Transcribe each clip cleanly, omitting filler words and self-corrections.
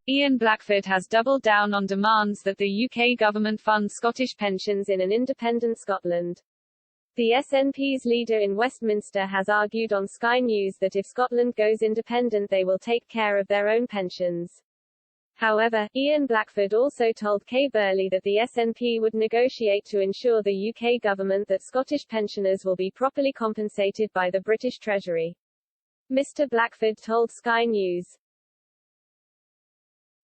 Ian Blackford has doubled down on demands that the UK government fund Scottish pensions in an independent Scotland. The SNP's leader in Westminster has argued on Sky News that if Scotland goes independent they will take care of their own pensions. However, Ian Blackford also told Kay Burley that the SNP would negotiate to ensure the UK government that Scottish pensioners will be properly compensated by the British Treasury. Mr. Blackford told Sky News,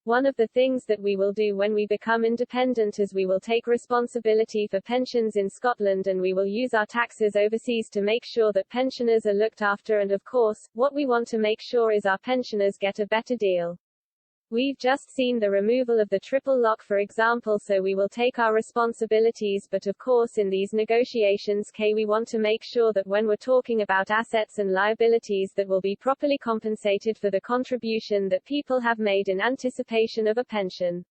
"One of the things that we will do when we become independent is we will take responsibility for pensions in Scotland and we will use our taxes overseas to make sure that pensioners are looked after and of course, what we want to make sure is our pensioners get a better deal. We've just seen the removal of the triple lock for example, so we will take our responsibilities, but of course in these negotiations we want to make sure that when we're talking about assets and liabilities that will be properly compensated for the contribution that people have made in anticipation of a pension.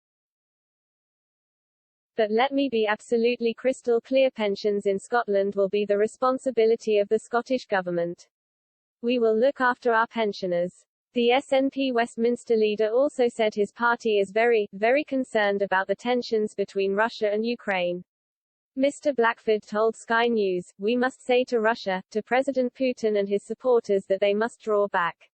But let me be absolutely crystal clear, pensions in Scotland will be the responsibility of the Scottish Government. We will look after our pensioners." The SNP Westminster leader also said his party is very, very concerned about the tensions between Russia and Ukraine. Mr. Blackford told Sky News, "We must say to Russia, to President Putin and his supporters that they must draw back.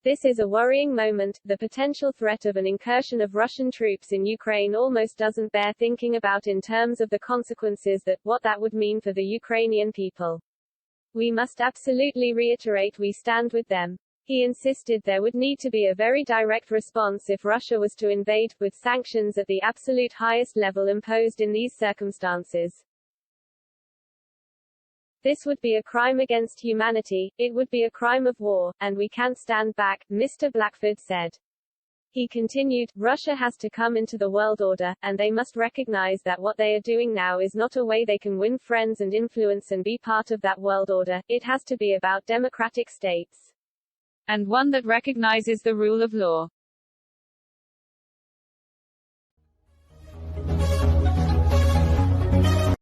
This is a worrying moment. The potential threat of an incursion of Russian troops in Ukraine almost doesn't bear thinking about in terms of the consequences what that would mean for the Ukrainian people. We must absolutely reiterate we stand with them." He insisted there would need to be a very direct response if Russia was to invade, with sanctions at the absolute highest level imposed in these circumstances. "This would be a crime against humanity, it would be a crime of war, and we can't stand back," Mr. Blackford said. He continued, "Russia has to come into the world order, and they must recognize that what they are doing now is not a way they can win friends and influence and be part of that world order. It has to be about democratic states. And one that recognizes the rule of law.